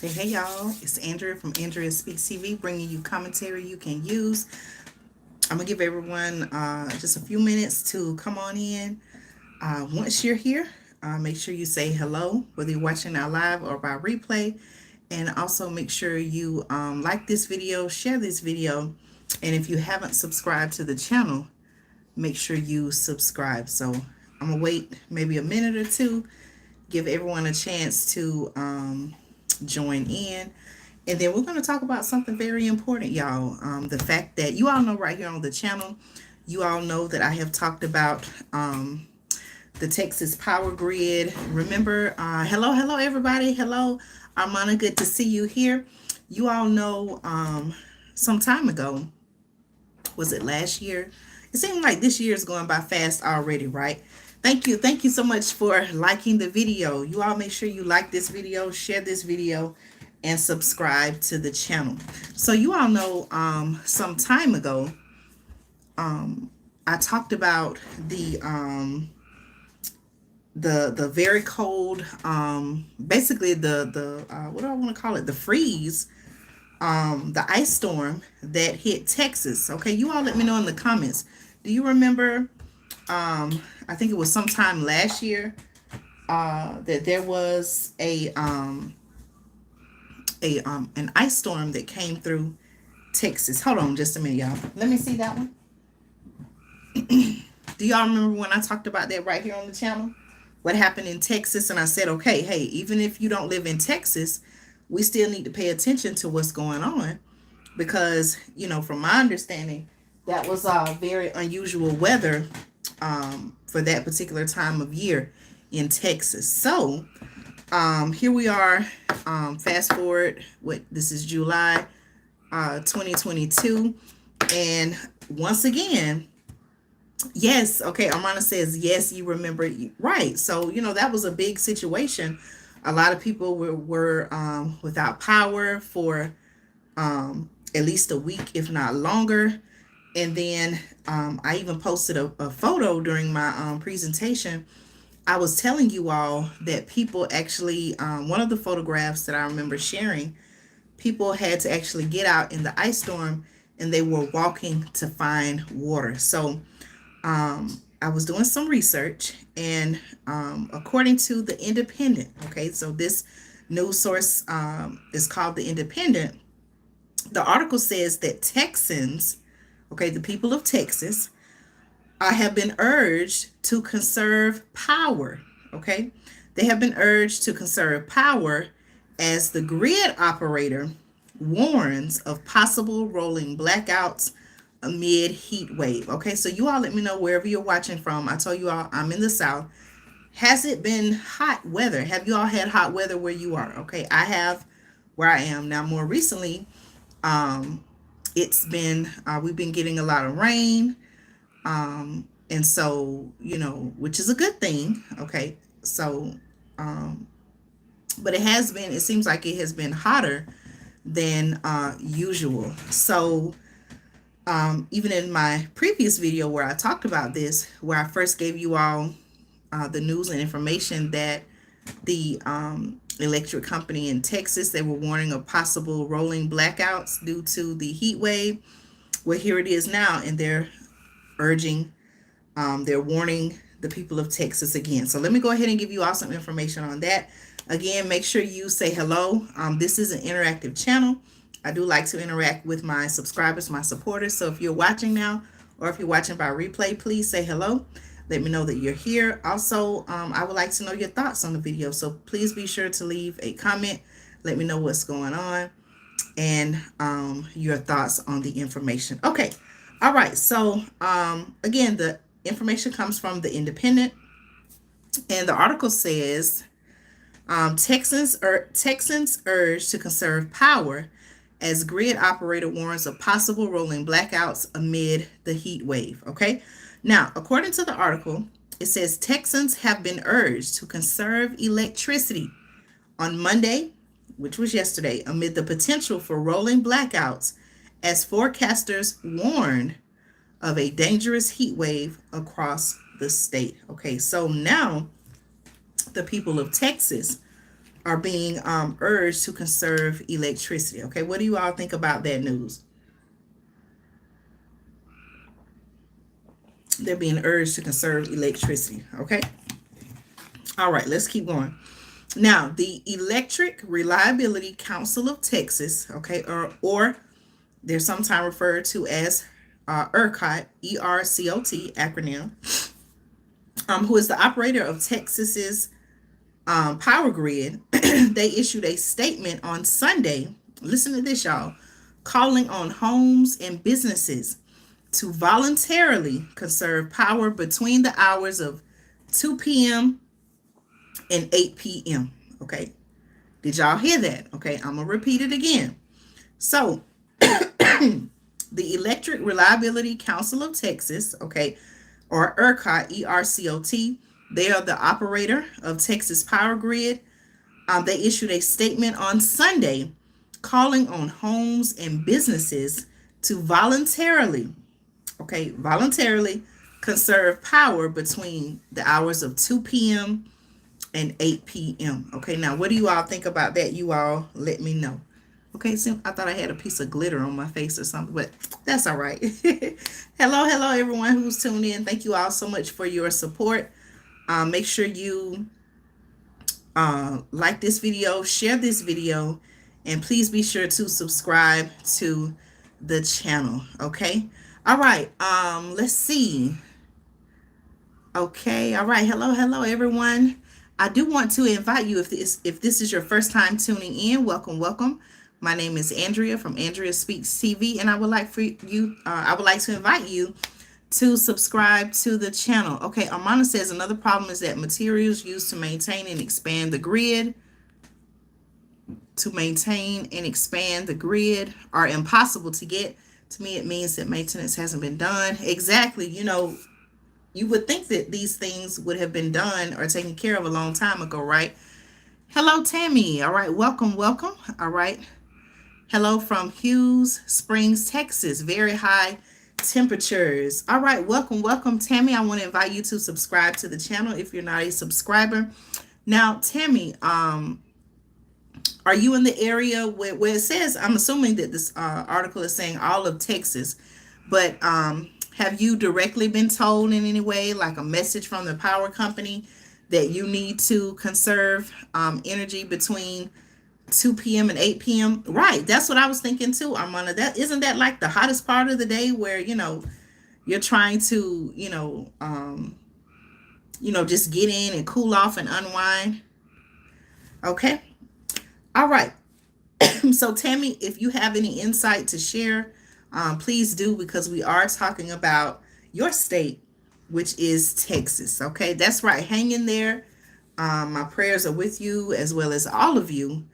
Hey y'all, it's Andrea from Andrea Speaks TV, bringing you commentary you can use. I'm gonna give everyone just a few minutes to come on in. Once you're here, make sure you say hello, whether you're watching now live or by replay, and also make sure you like this video, share this video, and if you haven't subscribed to the channel, make sure you subscribe. So I'm gonna wait maybe a minute or two, give everyone a chance to join in. And then we're going to talk about something very important, y'all. The fact that you all know right here on the channel, you all know that I have talked about the Texas power grid. Remember, hello, everybody. Hello, Armana. Good to see you here. You all know some time ago, was it last year? It seemed like this year is going by fast already, right? Thank you. Thank you so much for liking the video. You all make sure you like this video, share this video, and subscribe to the channel. So you all know some time ago, I talked about the very cold, basically the what do I want to call it? The freeze, the ice storm that hit Texas. Okay, you all let me know in the comments. Do you remember? I think it was sometime last year that there was an ice storm that came through Texas. Hold on just a minute, y'all. Let me see that one. Do y'all remember when I talked about that right here on the channel? What happened in Texas? And I said, okay, hey, even if you don't live in Texas, we still need to pay attention to what's going on because, from my understanding, that was very unusual weather for that particular time of year in Texas. So here we are. Fast forward. This is July 2022, and once again, yes. Okay, Armana says yes. You remember right? So that was a big situation. A lot of people were without power for at least a week, if not longer. And then I even posted a photo during my presentation. I was telling you all that people actually, one of the photographs that I remember sharing, people had to actually get out in the ice storm and they were walking to find water. So I was doing some research, and according to the Independent, okay, so this news source is called the Independent. The article says that Texans, okay, the people of Texas, have been urged to conserve power. Okay, they have been urged to conserve power as the grid operator warns of possible rolling blackouts amid heat wave. Okay, so you all let me know wherever you're watching from. I told you all I'm in the South. Has it been hot weather? Have you all had hot weather where you are? Okay, I have where I am now. More recently, it's been we've been getting a lot of rain. And so, which is a good thing. Okay. So, but it seems like it has been hotter than usual. So, even in my previous video where I talked about this, where I first gave you all the news and information that the electric company in Texas, they were warning of possible rolling blackouts due to the heat wave. Well, here it is now, and urging they're warning the people of Texas again. So let me go ahead and give you all some information on that. Again, make sure you say hello. This is an interactive channel. I do like to interact with my subscribers, my supporters. So if you're watching now, or if you're watching by replay, please say hello. Let me know that you're here. Also, I would like to know your thoughts on the video. So please be sure to leave a comment. Let me know what's going on and your thoughts on the information. Okay. All right. So again, the information comes from the Independent, and the article says Texans urge to conserve power as grid operator warns of possible rolling blackouts amid the heat wave. Okay, now according to the article, it says Texans have been urged to conserve electricity on Monday, which was yesterday, amid the potential for rolling blackouts as forecasters warn of a dangerous heat wave across the state. Okay, so now the people of Texas are being urged to conserve electricity. Okay, what do you all think about that news? They're being urged to conserve electricity. Okay, all right, let's keep going. Now, the Electric Reliability Council of Texas, okay, or they're sometimes referred to as ERCOT, ERCOT acronym, who is the operator of Texas's power grid. They issued a statement on Sunday. Listen to this, y'all, calling on homes and businesses to voluntarily conserve power between the hours of 2 p.m. and 8 p.m. Okay, did y'all hear that? Okay, I'm gonna repeat it again. So, the Electric Reliability Council of Texas, okay, or ERCOT, ERCOT, they are the operator of Texas Power Grid. They issued a statement on Sunday calling on homes and businesses to voluntarily conserve power between the hours of 2 p.m. and 8 p.m. Okay, now what do you all think about that? You all let me know. Okay, so I thought I had a piece of glitter on my face or something, but that's all right. Hello, everyone who's tuned in. Thank you all so much for your support. Make sure you like this video, share this video, and please be sure to subscribe to the channel. Okay. All right. Let's see. Okay. All right. Hello, everyone. I do want to invite you, if this is your first time tuning in, welcome. My name is Andrea from Andrea Speaks TV, and I would like to invite you to subscribe to the channel. Okay, Armana says another problem is that materials used to maintain and expand the grid are impossible to get. To me, it means that maintenance hasn't been done. Exactly. You would think that these things would have been done or taken care of a long time ago, right? Hello, Tammy. All right, welcome. All right. Hello from Hughes Springs, Texas. Very high temperatures. All right, welcome, Tammy. I want to invite you to subscribe to the channel if you're not a subscriber. Now, Tammy, are you in the area where it says, I'm assuming that this article is saying all of Texas, but have you directly been told in any way, like a message from the power company, that you need to conserve energy between 2 p.m. and 8 p.m.? Right. That's what I was thinking too, Armana. Isn't that like the hottest part of the day where, you're trying to, just get in and cool off and unwind? Okay. All right. So Tammy, if you have any insight to share, please do, because we are talking about your state, which is Texas. Okay. That's right. Hang in there. My prayers are with you as well as all of you.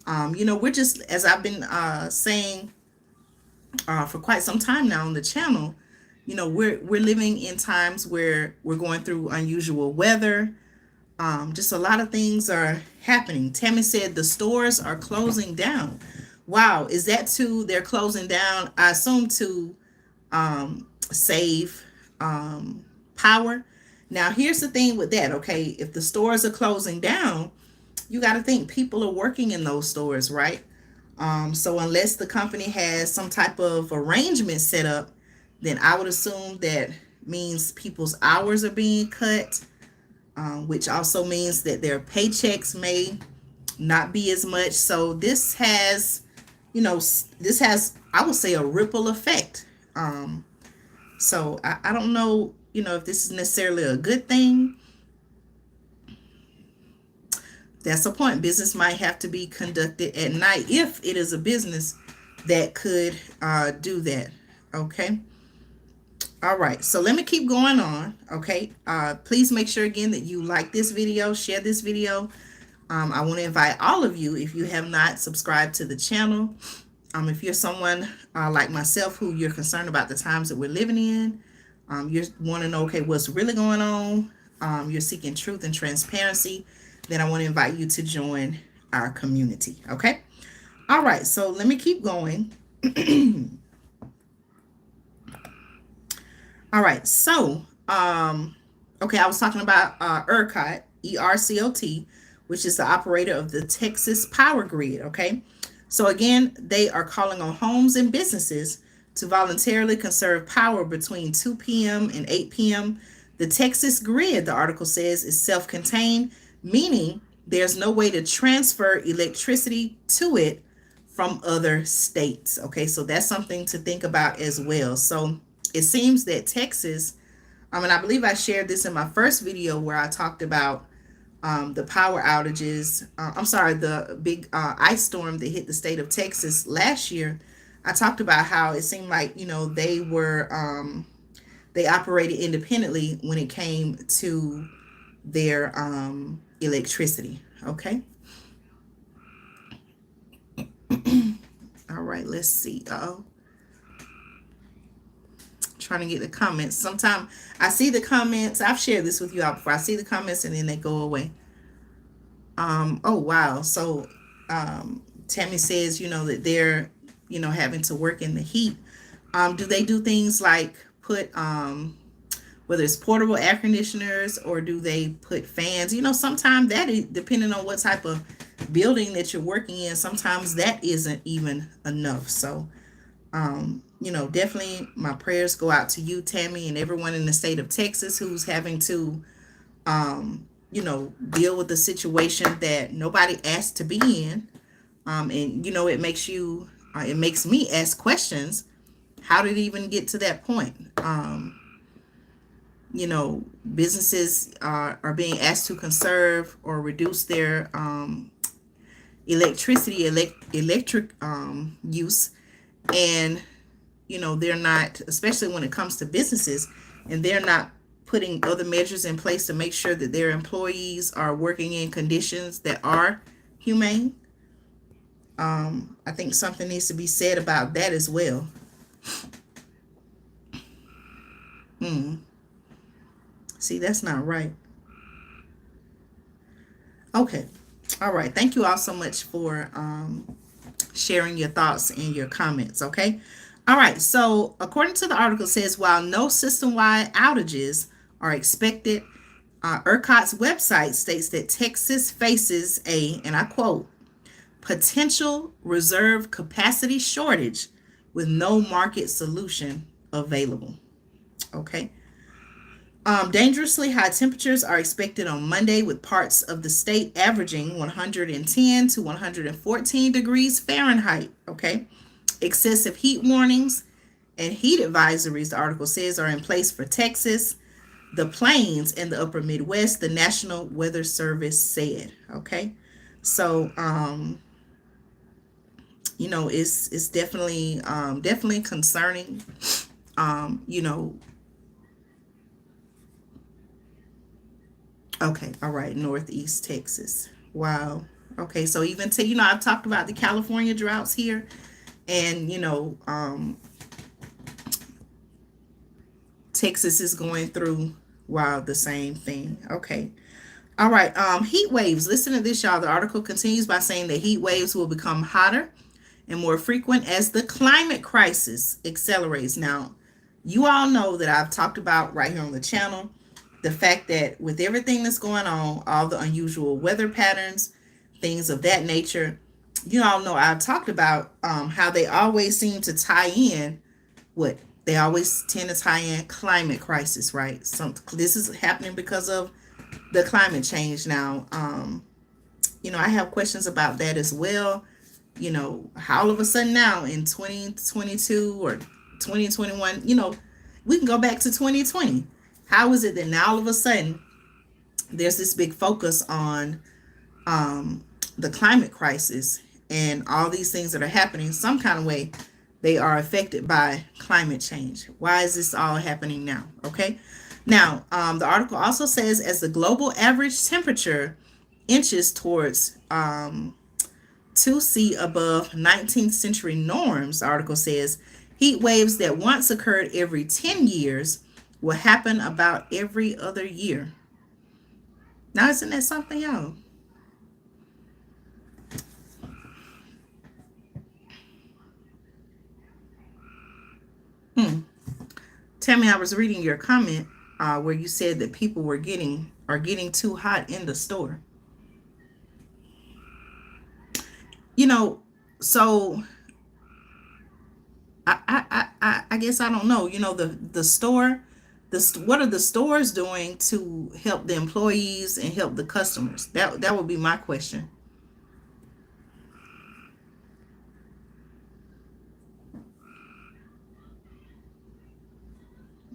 We're just, as I've been saying for quite some time now on the channel, we're living in times where we're going through unusual weather. Just a lot of things are happening. Tammy said the stores are closing down. Wow, is that they're closing down, I assume, to save power? Now, here's the thing with that, okay? If the stores are closing down, you got to think people are working in those stores, right? So unless the company has some type of arrangement set up, then I would assume that means people's hours are being cut, which also means that their paychecks may not be as much. So this has, I would say, a ripple effect. So I don't know, if this is necessarily a good thing. That's the point. Business might have to be conducted at night if it is a business that could do that. Okay. All right. So let me keep going on. Okay. Please make sure again that you like this video, share this video. I want to invite all of you, if you have not subscribed to the channel, if you're someone like myself who you're concerned about the times that we're living in, you want to know, okay, what's really going on, you're seeking truth and transparency, then I want to invite you to join our community. Okay. All right. So let me keep going. All right. So, okay, I was talking about ERCOT, ERCOT, which is the operator of the Texas Power Grid. Okay. So again, they are calling on homes and businesses to voluntarily conserve power between 2 p.m. and 8 p.m. The Texas grid, the article says, is self contained, meaning there's no way to transfer electricity to it from other states. Okay, so that's something to think about as well. So it seems that Texas, I believe I shared this in my first video where I talked about the power outages. I'm sorry, the big ice storm that hit the state of Texas last year. I talked about how it seemed like, they were, they operated independently when it came to their electricity. Okay. All right, let's see. Uh-oh. Trying to get the comments. Sometimes I see the comments. I've shared this with you all before. I see the comments and then they go away. Oh wow. So Tammy says, that they're, having to work in the heat. Do they do things like put whether it's portable air conditioners or do they put fans? Sometimes that is depending on what type of building that you're working in, sometimes that isn't even enough. So definitely my prayers go out to you, Tammy, and everyone in the state of Texas who's having to, deal with a situation that nobody asked to be in. And, it makes me ask questions. How did it even get to that point? Businesses are being asked to conserve or reduce their electric use. And they're not, especially when it comes to businesses, and they're not putting other measures in place to make sure that their employees are working in conditions that are humane. I think something needs to be said about that as well. See, that's not right. Okay. All right. Thank you all so much for sharing your thoughts and your comments. Okay. All right. So according to the article, it says while no system-wide outages are expected, ERCOT's website states that Texas faces a, and I quote, potential reserve capacity shortage with no market solution available. Okay. Dangerously high temperatures are expected on Monday, with parts of the state averaging 110 to 114 degrees Fahrenheit. Okay. Excessive heat warnings and heat advisories, the article says, are in place for Texas, the Plains, and the upper Midwest, the National Weather Service said. Okay. So, it's definitely concerning. Okay, all right, Northeast Texas. Wow. Okay, so even I've talked about the California droughts here, and Texas is going through the same thing. Okay. All right, heat waves. Listen to this, y'all. The article continues by saying that heat waves will become hotter and more frequent as the climate crisis accelerates. Now, you all know that I've talked about right here on the channel the fact that with everything that's going on, all the unusual weather patterns, things of that nature, you all know I've talked about how they always seem to tie in what they always tend to tie in climate crisis, right? This is happening because of the climate change. Now, I have questions about that as well. How all of a sudden now in 2022 or 2021, we can go back to 2020. How is it that now all of a sudden there's this big focus on the climate crisis and all these things that are happening some kind of way? They are affected by climate change. Why is this all happening now? Okay. Now, the article also says as the global average temperature inches towards 2C above 19th century norms, the article says heat waves that once occurred every 10 years will happen about every other year. Now, isn't that something, y'all? Tammy, I was reading your comment where you said that people are getting too hot in the store. you know, so I guess I don't know. The store, what are the stores doing to help the employees and help the customers? That would be my question.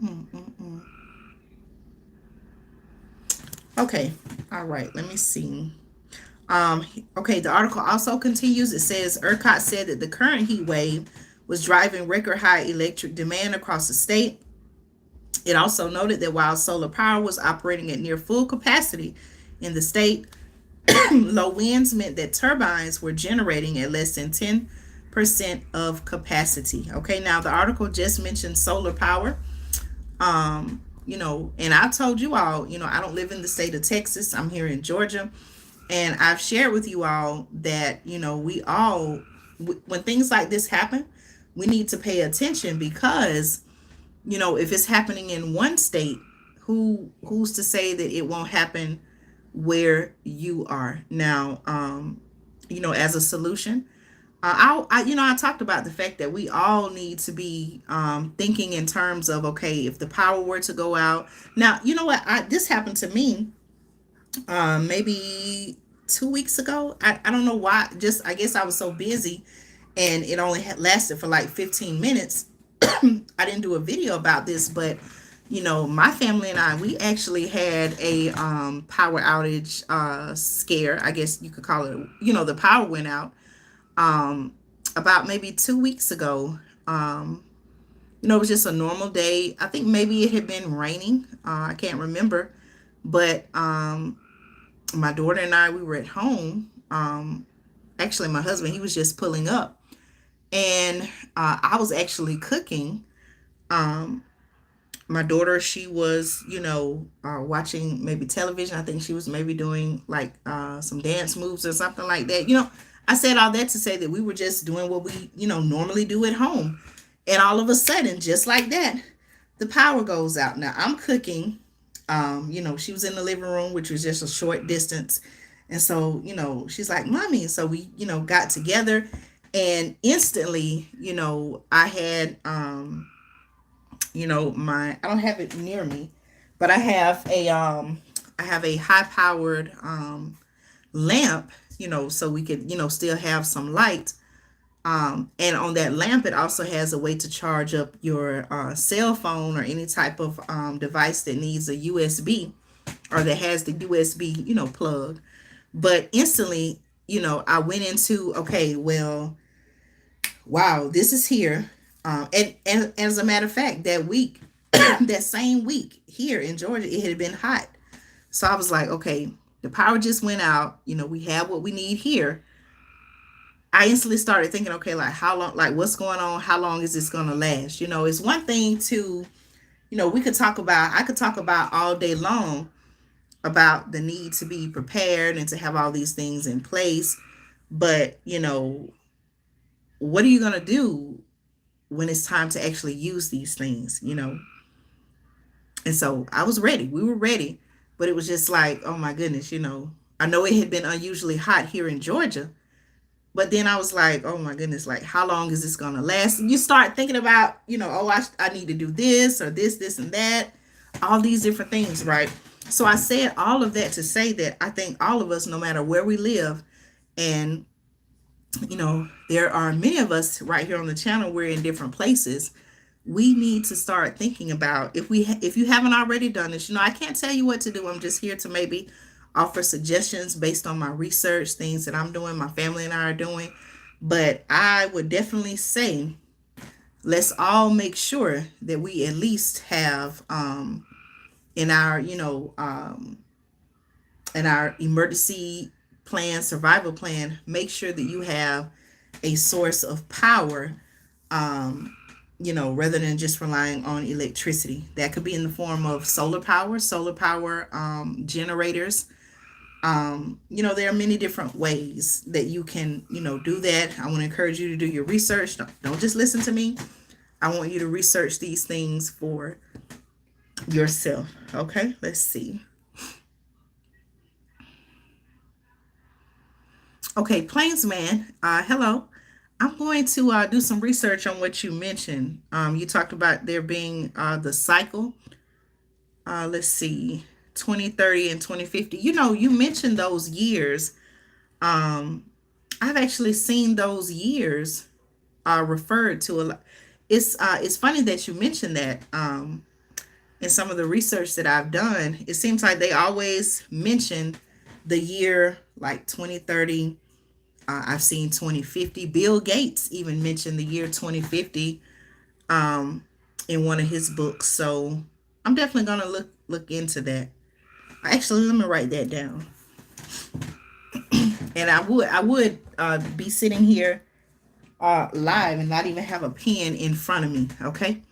Mm-mm-mm. Okay, all right. Let me see. Um, okay, the article also continues. It says ERCOT said that the current heat wave was driving record high electric demand across the state. It also noted that while solar power was operating at near full capacity in the state, low winds meant that turbines were generating at less than 10% of capacity. Okay, now the article just mentioned solar power. And I told you all, I don't live in the state of Texas. I'm here in Georgia. And I've shared with you all that, we all, when things like this happen, we need to pay attention because, if it's happening in one state, who's to say that it won't happen where you are now? As a solution, I talked about the fact that we all need to be thinking in terms of, okay, if the power were to go out. Now, you know what? This happened to me maybe 2 weeks ago. I don't know why. Just I guess I was so busy, and it only had lasted for like 15 minutes. I didn't do a video about this, but my family and I, we actually had a power outage scare. I guess you could call it. The power went out um, about maybe 2 weeks ago. It was just a normal day. I think maybe it had been raining. I can't remember, but my daughter and I, we were at home. Actually, my husband, he was just pulling up, and I was actually cooking. Um, my daughter, she was, watching maybe television. I think she was maybe doing like some dance moves or something like that. I said all that to say that we were just doing what we, normally do at home. And all of a sudden, just like that, the power goes out. Now I'm cooking. She was in the living room, which was just a short distance. And so, she's like, Mommy. So we, got together, and instantly, I had I don't have it near me, but I have a high powered lamp, so we could, still have some light. And on that lamp, it also has a way to charge up your cell phone or any type of device that needs a USB or that has the USB, plug. But instantly, I went into, okay, well, wow, this is here. And as a matter of fact, that week, that same week here in Georgia, it had been hot. So I was like, okay, the power just went out. We have what we need here. I instantly started thinking, okay, like how long, like what's going on? How long is this going to last? It's one thing to, I could talk about all day long about the need to be prepared and to have all these things in place. But, what are you going to do when it's time to actually use these things? And so I was ready. We were ready. But it was just like, oh my goodness, I know it had been unusually hot here in Georgia. But then I was like, oh my goodness, like how long is this going to last? And you start thinking about, oh, I need to do this or this, and that, all these different things, right? So I said all of that to say that I think all of us, no matter where we live, and there are many of us right here on the channel, we're in different places. We need to start thinking about if you haven't already done this. I can't tell you what to do. I'm just here to maybe offer suggestions based on my research, things that I'm doing, my family and I are doing. But I would definitely say let's all make sure that we at least have in our in our emergency plan, survival plan, make sure that you have a source of power, rather than just relying on electricity. That could be in the form of solar power generators. There are many different ways that you can, do that. I want to encourage you to do your research. Don't just listen to me. I want you to research these things for yourself. Okay, let's see. Okay, Plainsman, hello. I'm going to do some research on what you mentioned. You talked about there being the cycle. Let's see, 2030 and 2050. You know, you mentioned those years. Um, I've actually seen those years referred to a lot. It's funny that you mentioned that. In some of the research that I've done, it seems like they always mention the year like 2030. I've seen 2050. Bill Gates even mentioned the year 2050 um, in one of his books. So I'm definitely gonna look into that. Actually, let me write that down. And I would be sitting here live and not even have a pen in front of me. Okay,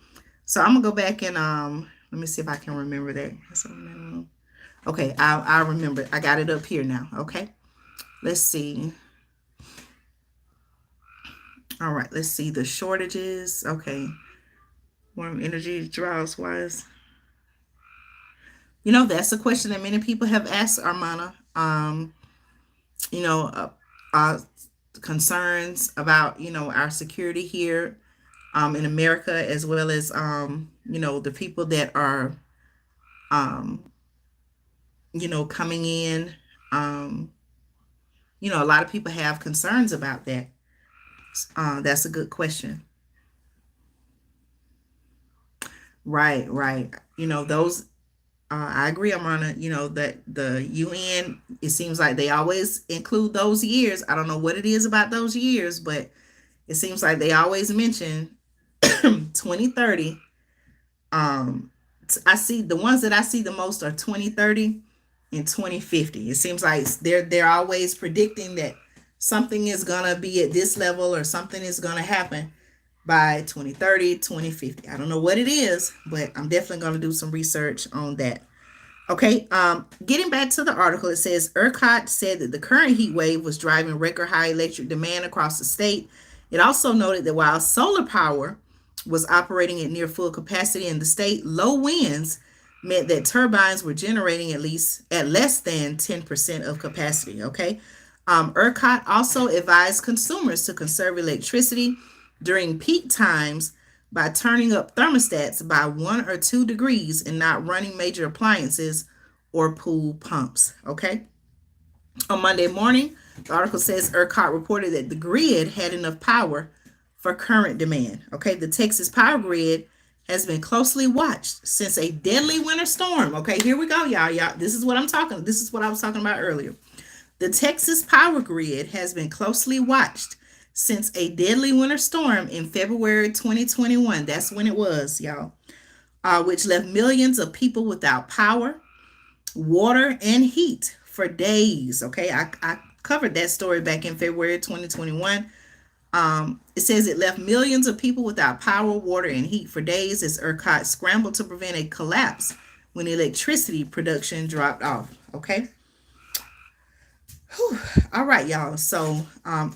so I'm gonna go back and let me see if I can remember that. Okay, I remember. I got it up here now. Okay, let's see. All right, let's see the shortages. Okay, warm energy draws wise. You know, that's a question that many people have asked Armana. You know, uh, concerns about, you know, our security here in America, as well as, you know, the people that are, um, you know, coming in. Um, you know, a lot of people have concerns about that. That's a good question. Right, right. You know, those I agree, Amana. You know, that the UN, it seems like they always include those years. I don't know what it is about those years, but it seems like they always mention 2030. Um, I see the ones that I see the most are 2030 and 2050. It seems like they're always predicting that something is gonna be at this level or something is gonna happen by 2030, 2050. I don't know what it is, but I'm definitely gonna do some research on that. Okay, getting back to the article, it says ERCOT said that the current heat wave was driving record high electric demand across the state. It also noted that while solar power was operating at near full capacity in the state, low winds meant that turbines were generating at less than 10% of capacity. Okay, ERCOT also advised consumers to conserve electricity during peak times by turning up thermostats by 1 or 2 degrees and not running major appliances or pool pumps. Okay. On Monday morning, the article says ERCOT reported that the grid had enough power for current demand. Okay. The Texas power grid has been closely watched since a deadly winter storm. Okay. Here we go, y'all. Y'all, this is what I'm talking. This is what I was talking about earlier. The Texas power grid has been closely watched since a deadly winter storm in February 2021. That's when it was, y'all, which left millions of people without power, water, and heat for days. Okay, I covered that story back in February 2021. It says it left millions of people without power, water, and heat for days as ERCOT scrambled to prevent a collapse when electricity production dropped off. Okay. Whew. All right, y'all. So,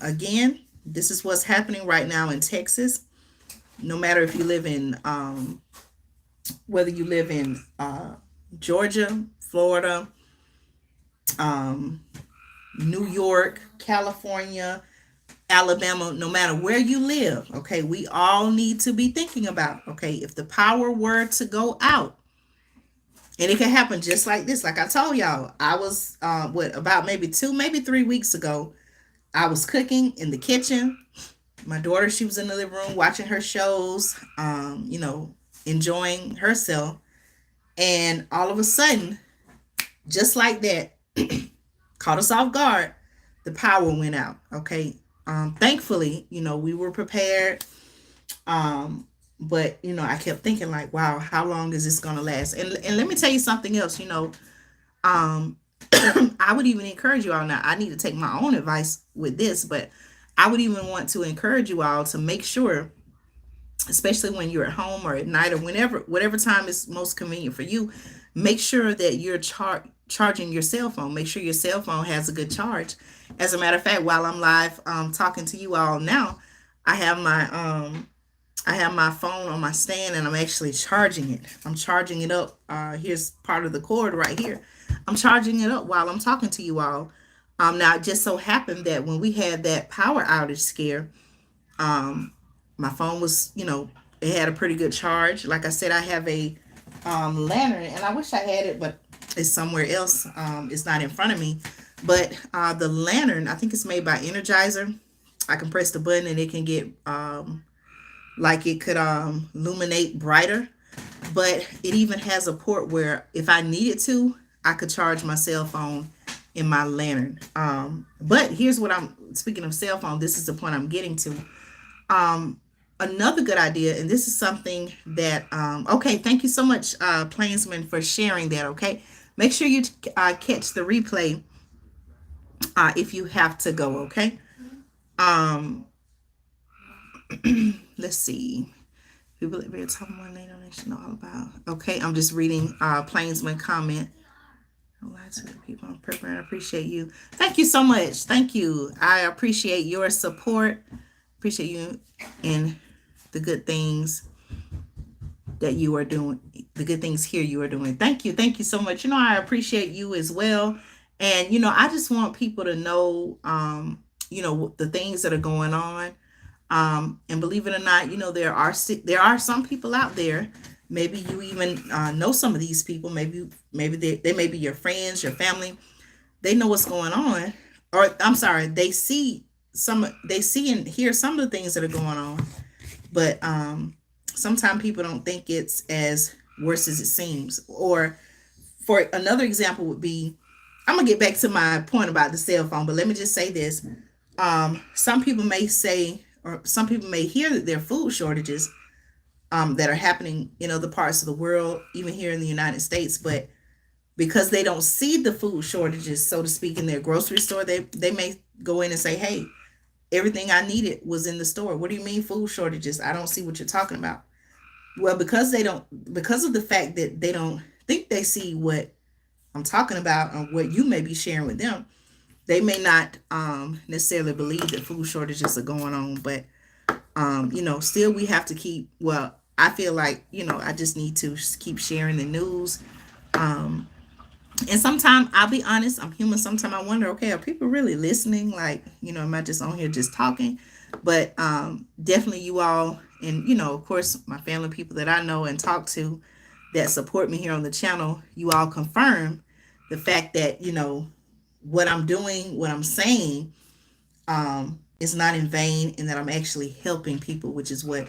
again, this is what's happening right now in Texas. No matter if you live in, whether you live in Georgia, Florida, um, New York, California, Alabama, no matter where you live, okay, we all need to be thinking about, okay, if the power were to go out, and it can happen just like this. Like I told y'all, I was, about maybe 2, maybe 3 weeks ago, I was cooking in the kitchen. My daughter, she was in the living room watching her shows, you know, enjoying herself. And all of a sudden, just like that, caught us off guard, the power went out. Okay. Thankfully, you know, we were prepared. But, you know, I kept thinking, like, wow, how long is this going to last? And let me tell you something else, you know, um, I would even encourage you all now. I need to take my own advice with this, but I would even want to encourage you all to make sure, especially when you're at home or at night or whenever, whatever time is most convenient for you, make sure that you're charging your cell phone. Make sure your cell phone has a good charge. As a matter of fact, while I'm live talking to you all now, I have my phone on my stand and I'm actually charging it. I'm charging it up. Here's part of the cord right here. I'm charging it up while I'm talking to you all. Now it just so happened that when we had that power outage scare, um, my phone was, it had a pretty good charge. Like I said, I have a lantern, and I wish I had it, but it's somewhere else. It's not in front of me. But the lantern, I think it's made by Energizer. I can press the button and it can get like it could illuminate brighter. But it even has a port where if I needed to, I could charge my cell phone in my lantern. But here's what I'm speaking of cell phone. This is the point I'm getting to. Um, Another good idea, and this is something that okay, thank you so much, Plainsman, for sharing that. Okay, make sure you catch the replay if you have to go. Okay. Um, let's see. People that read top one they don't know all about. Okay, I'm just reading Plainsman comment. A lot to the people on purpose. I appreciate you. Thank you so much. Thank you. I appreciate your support. Appreciate you and the good things that you are doing. The good things here you are doing. Thank you. Thank you so much. I appreciate you as well. And I just want people to know, the things that are going on. And believe it or not, there are some people out there. Maybe you even know some of these people. Maybe they may be your friends, your family. They know what's going on, or I'm sorry, they see and hear some of the things that are going on. But sometimes people don't think it's as worse as it seems. Or for another example would be, I'm gonna get back to my point about the cell phone, but let me just say this. Some people may say, or some people may hear that there are food shortages that are happening in other parts of the world, even here in the United States, but because they don't see the food shortages, so to speak, in their grocery store, they may go in and say, hey, everything I needed was in the store. What do you mean food shortages? I don't see what you're talking about. Well, because of the fact that they don't think they see what I'm talking about or what you may be sharing with them, they may not necessarily believe that food shortages are going on. But still we have to keep, well, I feel like, I just need to keep sharing the news. And sometimes I'll be honest, I'm human. Sometimes I wonder, okay, are people really listening? Like, am I just on here just talking? But definitely you all, and of course, my family, people that I know and talk to that support me here on the channel, you all confirm the fact that, what I'm doing, what I'm saying, is not in vain, and that I'm actually helping people, which is what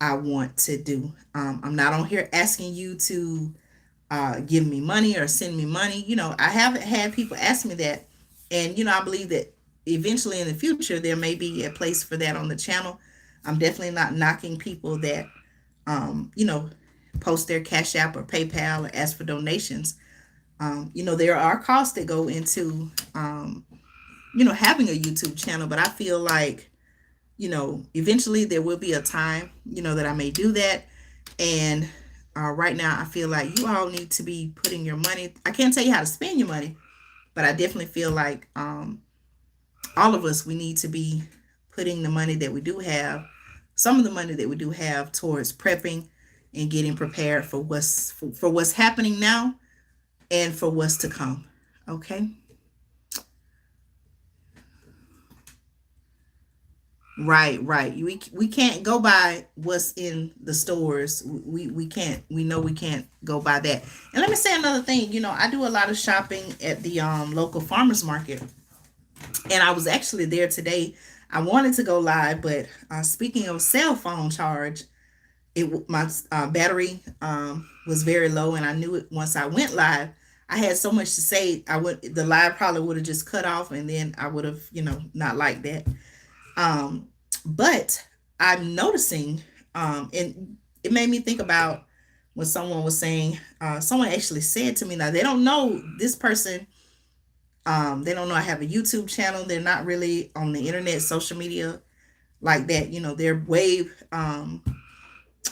I want to do. I'm not on here asking you to give me money or send me money. I haven't had people ask me that. And, I believe that eventually in the future, there may be a place for that on the channel. I'm definitely not knocking people that, um, you know, post their Cash App or PayPal or ask for donations. There are costs that go into, having a YouTube channel, but I feel like, eventually there will be a time, that I may do that. And right now, I feel like you all need to be putting your money. I can't tell you how to spend your money, but I definitely feel like all of us, we need to be putting the money that we do have, some of the money that we do have, towards prepping and getting prepared for what's happening now and for what's to come. Okay. Right, right. We can't go by what's in the stores. We can't. We know we can't go by that. And let me say another thing. I do a lot of shopping at the local farmers market, and I was actually there today. I wanted to go live, but speaking of cell phone charge, my battery was very low, and I knew it once I went live. I had so much to say. The live probably would have just cut off, and then I would have not liked that. Um, but I'm noticing, and it made me think about when someone was saying, someone actually said to me, now they don't know this person, they don't know I have a YouTube channel. They're not really on the internet, social media like that. They're way,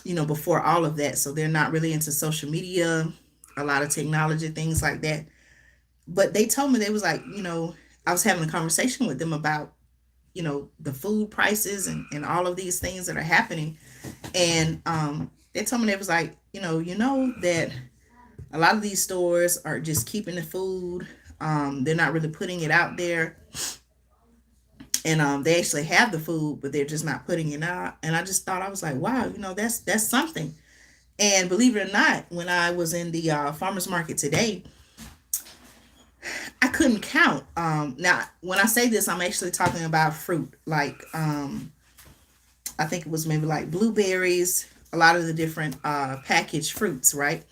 before all of that. So they're not really into social media, a lot of technology, things like that. But they told me, they was like, I was having a conversation with them about the food prices and all of these things that are happening. And they told me, they was like, that a lot of these stores are just keeping the food They're not really putting it out there, and they actually have the food, but they're just not putting it out. And I just thought, I was like, wow, that's something. And believe it or not, when I was in the farmers market today, I couldn't count. Now, when I say this, I'm actually talking about fruit, like I think it was maybe like blueberries, a lot of the different packaged fruits, right?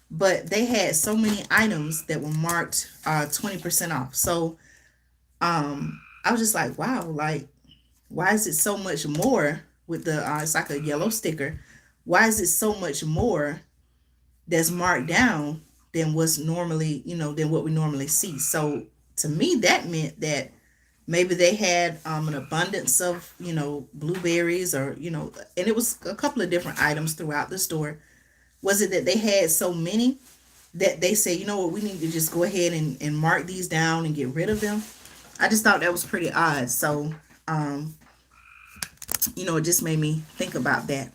But they had so many items that were marked 20% off. So I was just like, wow, like, why is it so much more with the, it's like a yellow sticker. Why is it so much more that's marked down than what's normally, than what we normally see? So to me, that meant that maybe they had an abundance of, blueberries, or, and it was a couple of different items throughout the store. Was it that they had so many that they say, you know what, we need to just go ahead and mark these down and get rid of them? I just thought that was pretty odd. So, it just made me think about that.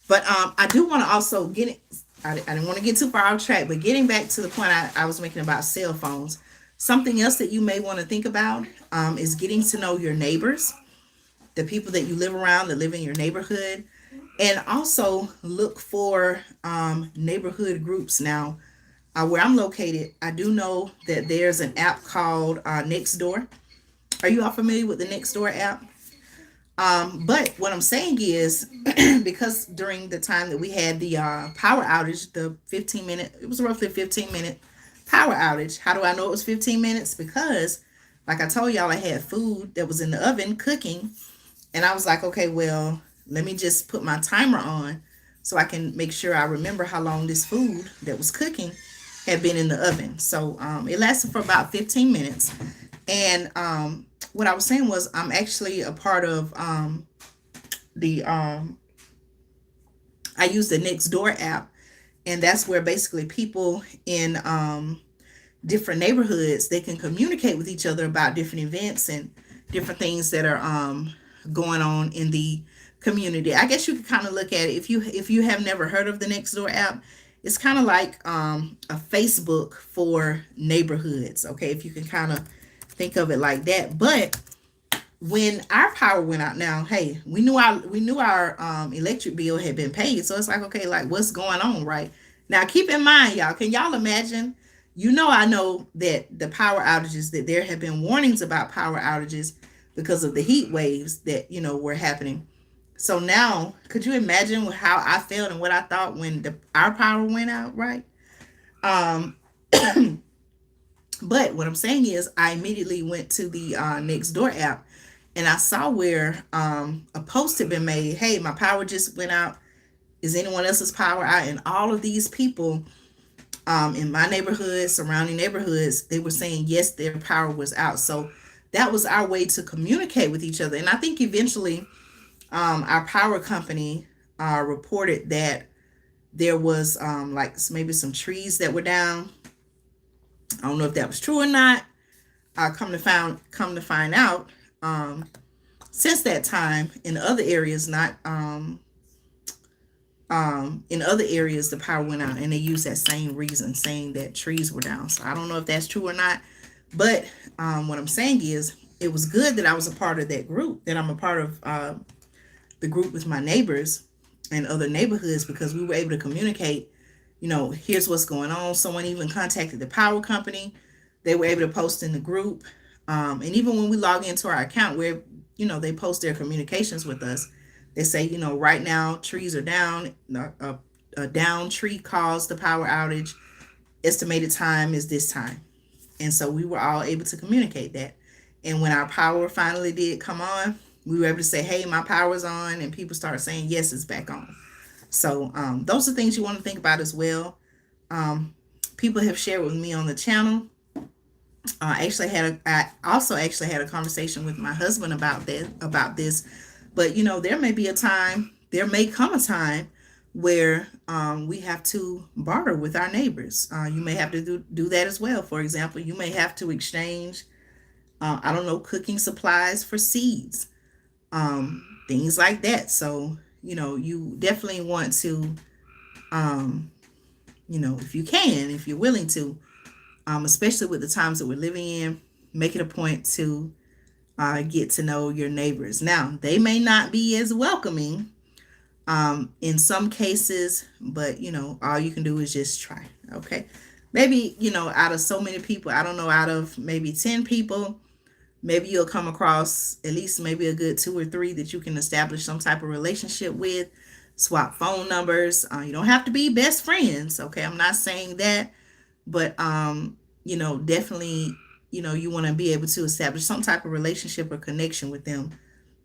But I do want to also get it. I didn't want to get too far off track, but getting back to the point I was making about cell phones, something else that you may want to think about is getting to know your neighbors, the people that you live around, that live in your neighborhood, and also look for neighborhood groups. Now, where I'm located, I do know that there's an app called Nextdoor. Are you all familiar with the Nextdoor app? But what I'm saying is, because during the time that we had the power outage, the 15-minute, it was roughly a 15-minute power outage. How do I know it was 15 minutes? Because, like I told y'all, I had food that was in the oven cooking, and I was like, okay, well, let me just put my timer on so I can make sure I remember how long this food that was cooking had been in the oven. So it lasted for about 15 minutes. And what I was saying was, I'm actually a part of the I use the Nextdoor app, and that's where basically people in different neighborhoods, they can communicate with each other about different events and different things that are going on in the community. I guess you could kind of look at it, if you have never heard of the Nextdoor app. It's kind of like a Facebook for neighborhoods. Okay, if you can kind of think of it like that. But when our power went out, now, hey, we knew our electric bill had been paid, so it's like, okay, like, what's going on, right? Now, keep in mind, y'all, can y'all imagine? I know that the power outages, that there have been warnings about power outages because of the heat waves that were happening. So now, could you imagine how I felt and what I thought when our power went out, right? Um, but what I'm saying is, I immediately went to the Nextdoor app, and I saw where a post had been made. Hey, my power just went out. Is anyone else's power out? And all of these people in my neighborhood, surrounding neighborhoods, they were saying yes, their power was out. So that was our way to communicate with each other. And I think eventually our power company reported that there was like maybe some trees that were down. I don't know if that was true or not. Come to find out, since that time, in other areas, not in other areas, the power went out, and they used that same reason, saying that trees were down. So I don't know if that's true or not, but what I'm saying is, it was good that I was a part of that group, that I'm a part of the group with my neighbors and other neighborhoods, because we were able to communicate. Here's what's going on. Someone even contacted the power company. They were able to post in the group. And even when we log into our account, where, they post their communications with us, they say, right now trees are down. A down tree caused the power outage. Estimated time is this time. And so we were all able to communicate that. And when our power finally did come on, we were able to say, hey, my power's on. And people started saying, yes, it's back on. So those are things you want to think about as well. People have shared with me on the channel. I also actually had a conversation with my husband about this. But there may come a time where we have to barter with our neighbors. You may have to do that as well. For example, you may have to exchange, I don't know, cooking supplies for seeds, things like that. So, you definitely want to, if you can, if you're willing to, especially with the times that we're living in. Make it a point to get to know your neighbors. Now, they may not be as welcoming in some cases, but all you can do is just try. Okay. Maybe, out of so many people, I don't know, out of maybe 10 people, maybe you'll come across at least maybe a good 2 or 3 that you can establish some type of relationship with, swap phone numbers. You don't have to be best friends. Okay. I'm not saying that, but, definitely, you want to be able to establish some type of relationship or connection with them,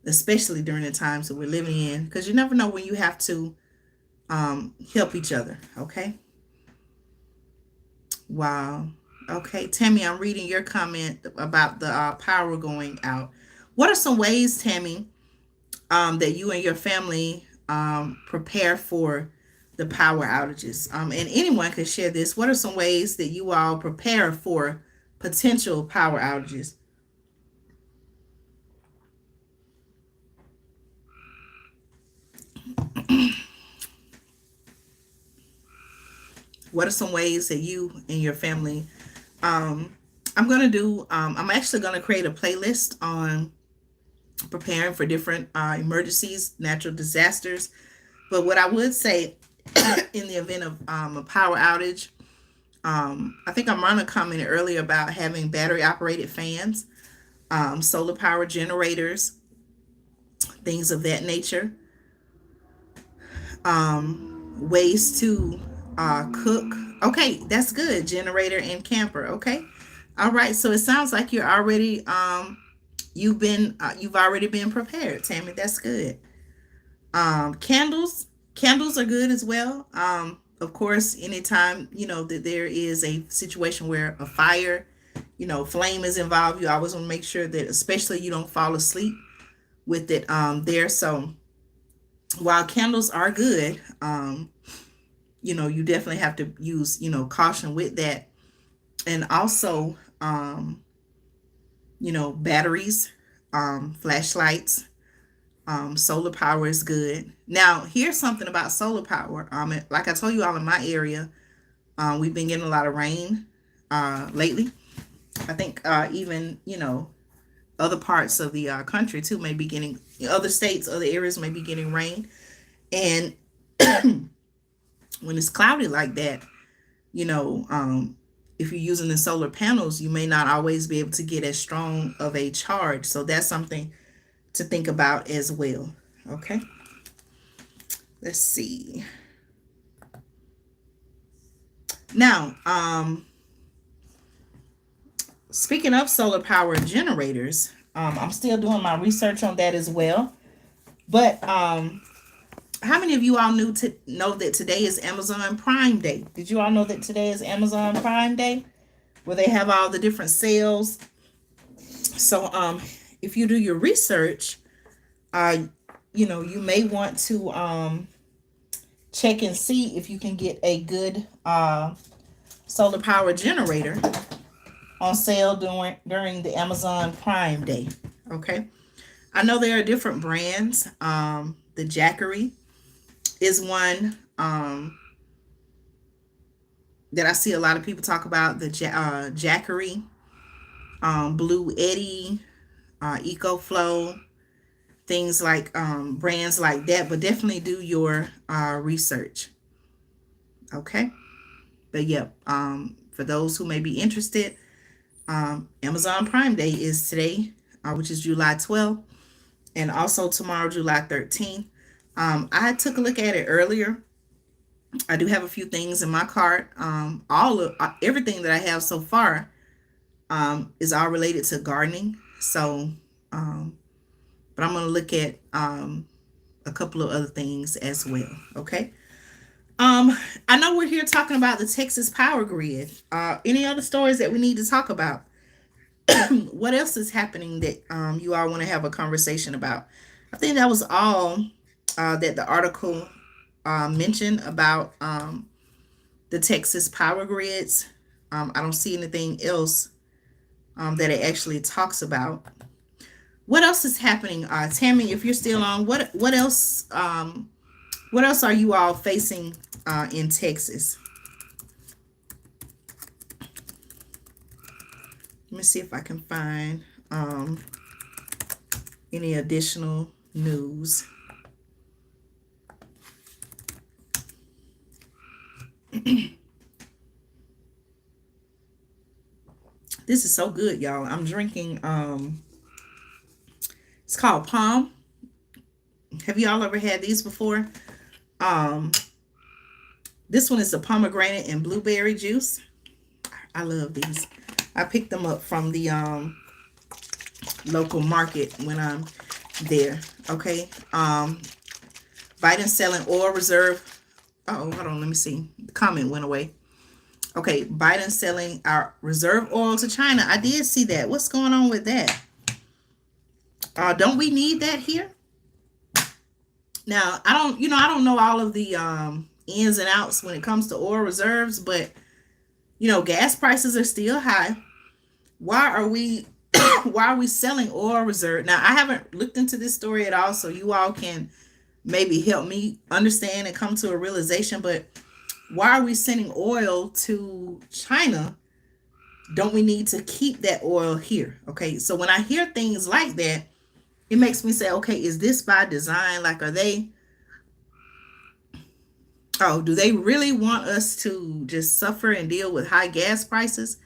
especially during the times that we're living in, because you never know when you have to help each other. Okay. Wow. Okay, Tammy, I'm reading your comment about the power going out. What are some ways, Tammy, that you and your family prepare for the power outages? And anyone can share this. What are some ways that you all prepare for potential power outages? What are some ways that you and your family? Um, I'm actually gonna create a playlist on preparing for different emergencies, natural disasters. But what I would say, in the event of a power outage, I think Amanda commented earlier about having battery operated fans, solar power generators, things of that nature. Ways to cook. Okay, that's good. Generator and camper. Okay. All right. So it sounds like you're already you've already been prepared, Tammy. That's good. Candles are good as well. Of course, anytime that there is a situation where a fire, flame is involved, you always want to make sure that, especially, you don't fall asleep with it there. So while candles are good, you definitely have to use, caution with that. And also, batteries, flashlights, solar power is good. Now, here's something about solar power. Like I told you all, in my area, we've been getting a lot of rain lately. I think even, other parts of the country too may be getting, other states, other areas may be getting rain. And when it's cloudy like that, if you're using the solar panels, you may not always be able to get as strong of a charge. So that's something to think about as well. Okay. Let's see. Now, speaking of solar power generators, I'm still doing my research on that as well. But how many of you all know that today is Amazon Prime Day? Did you all know that today is Amazon Prime Day, where they have all the different sales? So if you do your research, you may want to check and see if you can get a good solar power generator on sale during the Amazon Prime Day. Okay. I know there are different brands. The Jackery is one that I see a lot of people talk about. The Jackery, Blue Eddy, EcoFlow, things like brands like that. But definitely do your research. Okay. But yep, for those who may be interested, Amazon Prime Day is today, which is July 12th, and also tomorrow, July 13th. I took a look at it earlier. I do have a few things in my cart. Everything that I have so far is all related to gardening. So, but I'm going to look at a couple of other things as well. Okay. I know we're here talking about the Texas power grid. Any other stories that we need to talk about? What else is happening that you all want to have a conversation about? I think that was all that the article mentioned about the Texas power grids. I don't see anything else that it actually talks about. What else is happening, Tammy? If you're still on, what else? What else are you all facing in Texas? Let me see if I can find any additional news. This is so good, y'all. I'm drinking it's called Palm. Have y'all ever had these before? Um this one is the pomegranate and blueberry juice. I love these. I picked them up from the local market when I'm there. Okay. Biden selling oil reserve. Oh, hold on, let me see. The comment went away. Okay, Biden selling our reserve oil to China. I did see that. What's going on with that? Don't we need that here? Now, I don't know all of the ins and outs when it comes to oil reserves, but gas prices are still high. Why are we why are we selling oil reserve? Now, I haven't looked into this story at all, so you all can maybe help me understand and come to a realization, but why are we sending oil to China? Don't we need to keep that oil here? Okay, so when I hear things like that, it makes me say, okay, is this by design? Like, do they really want us to just suffer and deal with high gas prices?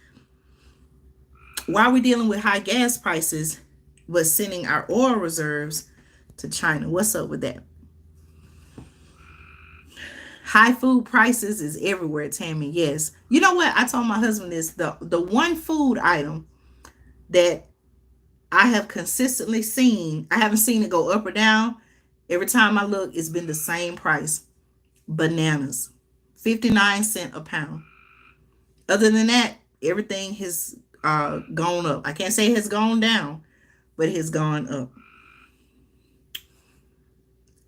Why are we dealing with high gas prices but sending our oil reserves to China? What's up with that? High food prices is everywhere, Tammy. Yes. You know what? I told my husband this. The one food item that I have consistently seen, I haven't seen it go up or down. Every time I look, it's been the same price. Bananas. 59 cents a pound. Other than that, everything has gone up. I can't say it has gone down, but it has gone up.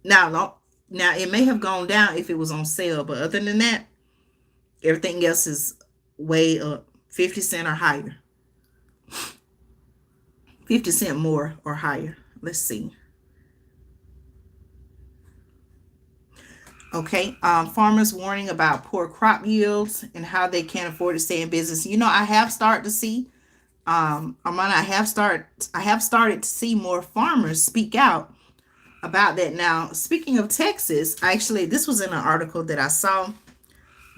Now it may have gone down if it was on sale, but other than that, everything else is way up. 50 cents or higher. 50 cents more or higher. Let's see. Okay, farmers warning about poor crop yields and how they can't afford to stay in business. I have started to see, Armand, I have started to see more farmers speak out about that. Now, speaking of Texas, actually, this was in an article that I saw,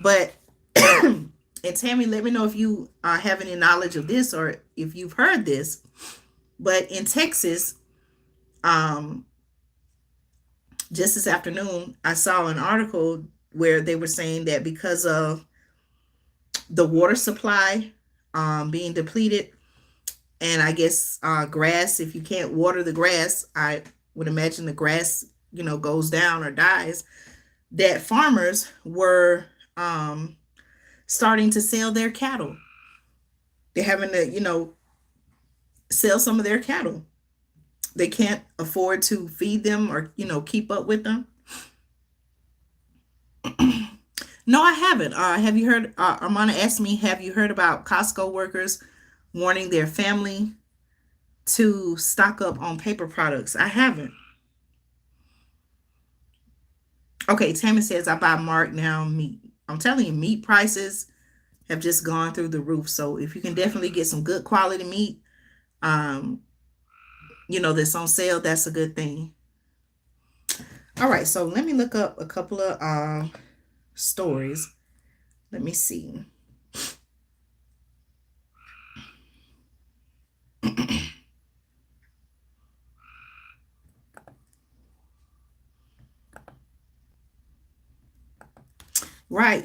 but and Tammy, let me know if you have any knowledge of this or if you've heard this. But in Texas, um, just this afternoon, I saw an article where they were saying that because of the water supply being depleted, and I guess grass, if you can't water the grass, I would imagine the grass, goes down or dies, that farmers were starting to sell their cattle. They're having to, sell some of their cattle. They can't afford to feed them or, keep up with them. No, I haven't. Have you heard? Armana asked me, have you heard about Costco workers warning their family to stock up on paper products? I haven't. Okay, Tammy says, I buy marked now meat. I'm telling you, meat prices have just gone through the roof. So if you can definitely get some good quality meat, um, that's on sale, that's a good thing. All right, so let me look up a couple of stories. Let me see. Right,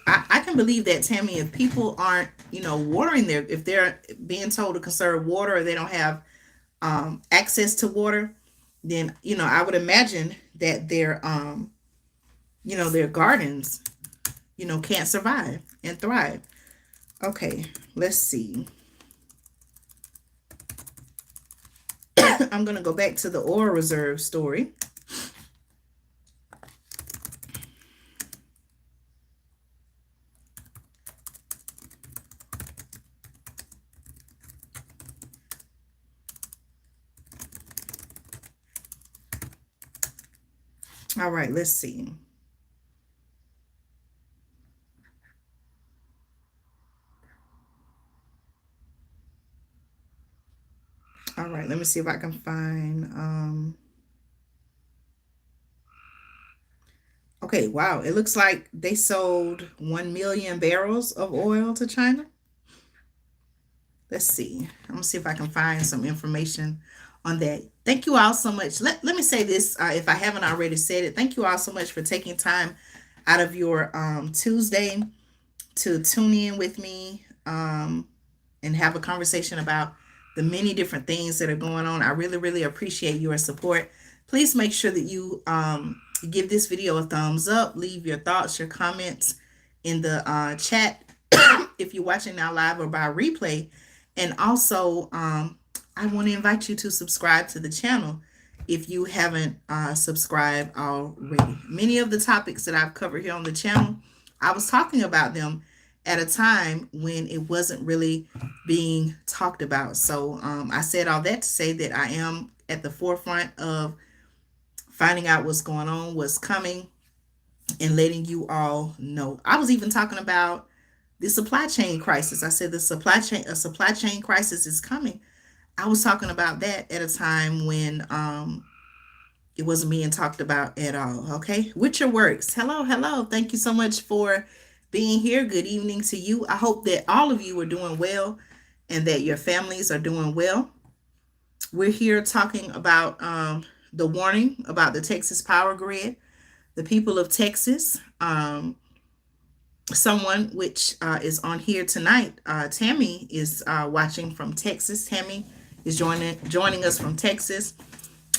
I can believe that, Tammy, if people aren't, watering if they're being told to conserve water or they don't have access to water, then, I would imagine that their gardens, can't survive and thrive. Okay, let's see. I'm going to go back to the oil reserve story. All right, let's see. right, let me see if I can find. Okay, wow. It looks like they sold 1 million barrels of oil to China. Let's see. I'm gonna see if I can find some information on that. Thank you all so much. Let me say this, if I haven't already said it. Thank you all so much for taking time out of your Tuesday to tune in with me and have a conversation about the many different things that are going on. I really, really appreciate your support. Please make sure that you give this video a thumbs up. Leave your thoughts, your comments in the chat if you're watching now live or by replay. And also, I want to invite you to subscribe to the channel if you haven't subscribed already. Many of the topics that I've covered here on the channel, I was talking about them at a time when it wasn't really being talked about. So I said all that to say that I am at the forefront of finding out what's going on, what's coming, and letting you all know. I was even talking about the supply chain crisis. I said a supply chain crisis is coming. I was talking about that at a time when it wasn't being talked about at all. Okay, Witcher Works. Hello, hello. Thank you so much for being here. Good evening to you. I hope that all of you are doing well and that your families are doing well. We're here talking about the warning about the Texas power grid, the people of Texas. Someone which is on here tonight, Tammy, is watching from Texas. Tammy is joining us from Texas,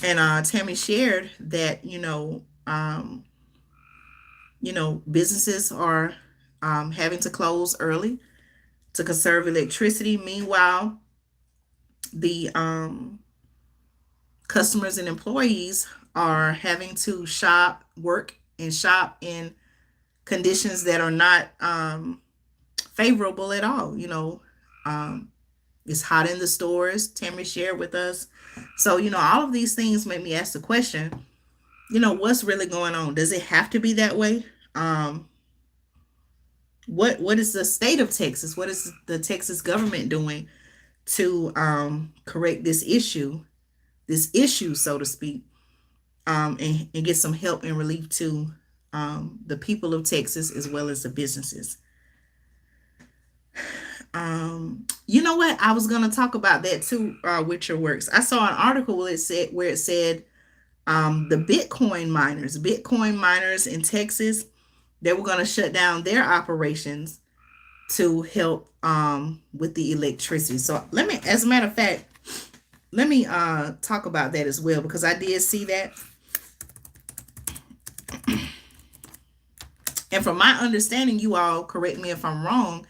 and Tammy shared that businesses are having to close early to conserve electricity. Meanwhile, the customers and employees are having to work and shop in conditions that are not favorable at all. It's hot in the stores. Tammy shared with us. So, all of these things make me ask the question, what's really going on? Does it have to be that way? What is the state of Texas? What is the Texas government doing to correct this issue, so to speak, and get some help and relief to the people of Texas as well as the businesses? You know what? I was going to talk about that too, Witcher Works. I saw an article where it said the Bitcoin miners in Texas, they were going to shut down their operations to help with the electricity. So as a matter of fact, let me talk about that as well, because I did see that. And from my understanding, you all correct me if I'm wrong,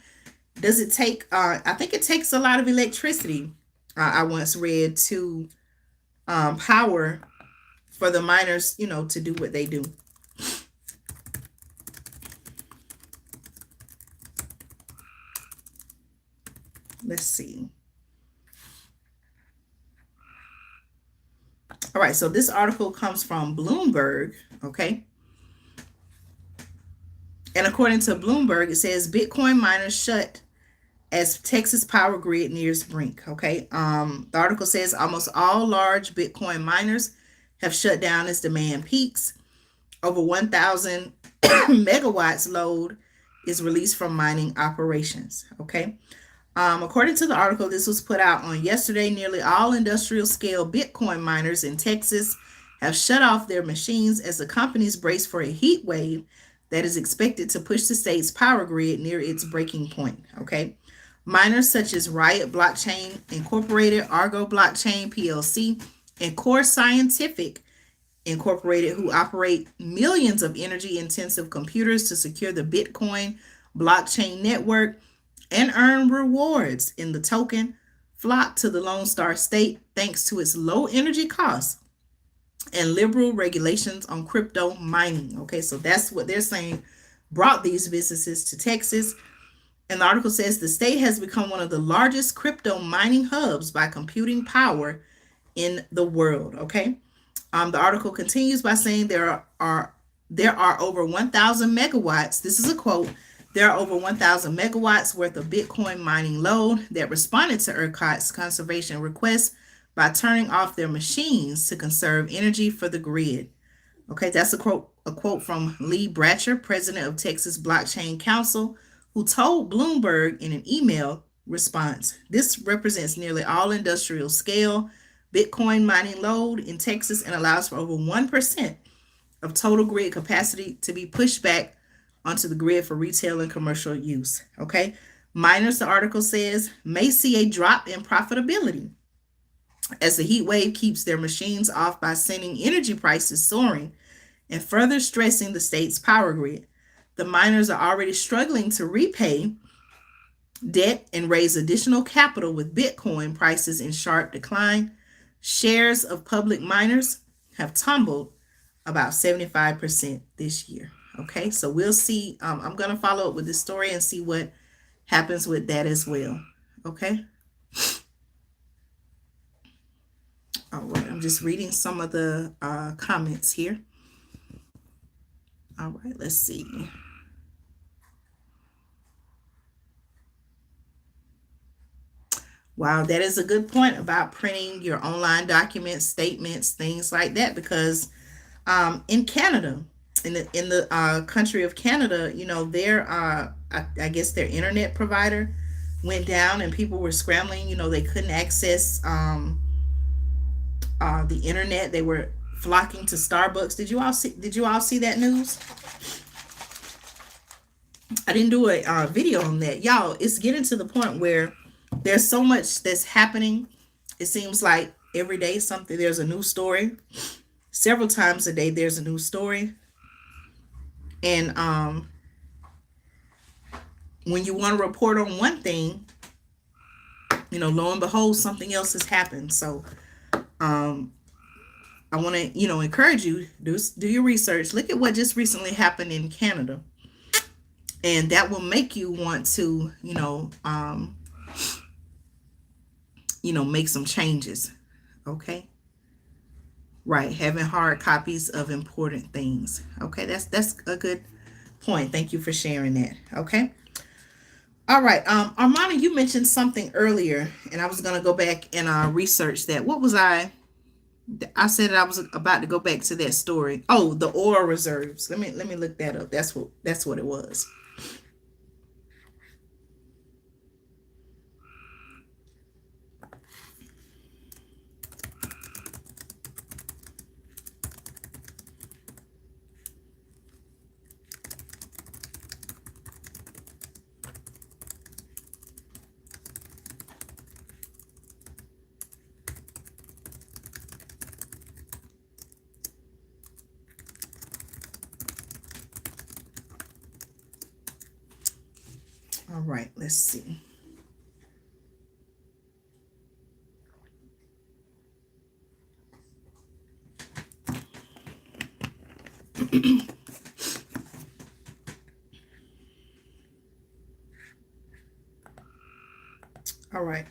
does it take, I think it takes a lot of electricity, I once read, to power for the miners, to do what they do. Let's see. All right, so this article comes from Bloomberg, okay? And according to Bloomberg, it says Bitcoin miners shut as Texas power grid nears brink, okay? The article says almost all large Bitcoin miners have shut down as demand peaks. Over 1,000 megawatts load is released from mining operations, okay? According to the article, this was put out on yesterday. Nearly all industrial scale Bitcoin miners in Texas have shut off their machines as the companies brace for a heat wave that is expected to push the state's power grid near its breaking point, okay? Miners such as Riot Blockchain Incorporated, Argo Blockchain PLC, and Core Scientific Incorporated, who operate millions of energy-intensive computers to secure the Bitcoin blockchain network and earn rewards in the token, flock to the Lone Star State thanks to its low energy costs and liberal regulations on crypto mining. Okay, so that's what they're saying brought these businesses to Texas. And the article says the state has become one of the largest crypto mining hubs by computing power in the world. Okay, the article continues by saying there are over 1,000 megawatts. This is a quote. There are over 1,000 megawatts worth of Bitcoin mining load that responded to ERCOT's conservation request by turning off their machines to conserve energy for the grid. Okay, that's a quote from Lee Bratcher, president of Texas Blockchain Council, who told Bloomberg in an email response, this represents nearly all industrial scale Bitcoin mining load in Texas and allows for over 1% of total grid capacity to be pushed back onto the grid for retail and commercial use. Okay. Miners, the article says, may see a drop in profitability as the heat wave keeps their machines off by sending energy prices soaring and further stressing the state's power grid. The miners are already struggling to repay debt and raise additional capital with Bitcoin prices in sharp decline. Shares of public miners have tumbled about 75% this year. Okay, so we'll see. I'm going to follow up with this story and see what happens with that as well. Okay. All right, I'm just reading some of the comments here. All right, let's see. Wow, that is a good point about printing your online documents, statements, things like that. Because in Canada, in the country of Canada, their I guess their internet provider went down, and people were scrambling. They couldn't access the internet. They were flocking to Starbucks. Did you all see that news? I didn't do a video on that, y'all. It's getting to the point where there's so much that's happening. It seems like every day there's a new story. Several times a day there's a new story. And when you want to report on one thing, lo and behold, something else has happened. So I want to, encourage you, do your research. Look at what just recently happened in Canada. And that will make you want to, make some changes. Okay. Right. Having hard copies of important things. Okay. That's a good point. Thank you for sharing that. Okay. All right. Armana, you mentioned something earlier, and I was going to go back and research that. What was I said that I was about to go back to that story. Oh, the oil reserves. Let me look that up. That's what it was. All right, let's see. All right.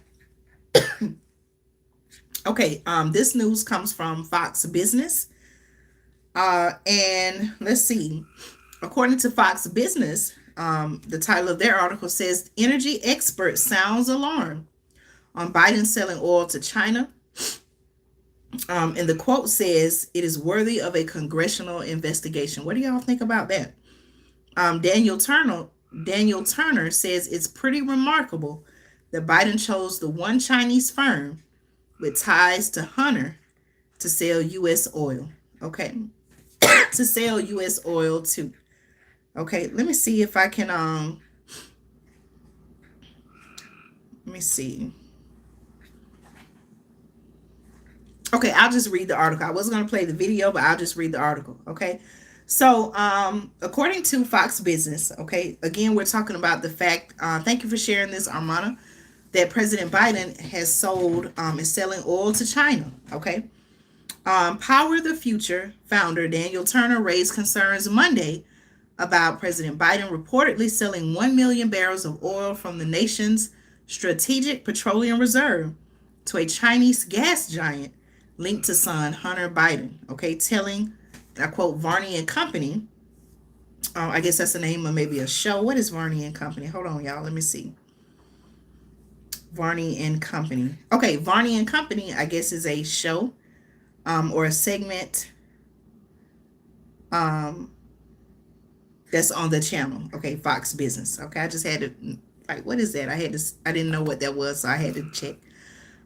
Okay, this news comes from Fox Business. And let's see. According to Fox Business, the title of their article says, energy expert sounds alarm on Biden selling oil to China. And the quote says, it is worthy of a congressional investigation. What do y'all think about that? Daniel Turner says it's pretty remarkable that Biden chose the one Chinese firm with ties to Hunter to sell U.S. oil. Okay. To sell U.S. oil to. Okay, let me see if I can, let me see. Okay, I'll just read the article. I wasn't going to play the video, but I'll just read the article. Okay. So, according to Fox Business, okay, again, we're talking about the fact, thank you for sharing this, Armana, that President Biden has is selling oil to China. Okay. Power the Future founder Daniel Turner raised concerns Monday about President Biden reportedly selling 1 million barrels of oil from the nation's strategic petroleum reserve to a Chinese gas giant linked to son Hunter Biden. Okay, telling, I quote, Varney and Company. I guess that's the name of maybe a show. What is Varney and Company? Hold on, y'all. Let me see. Varney and Company. Okay, Varney and Company, I guess, is a show or a segment um, that's on the channel. Okay, Fox Business. Okay, I just had to, like, what is that? I didn't know what that was, so I had to check.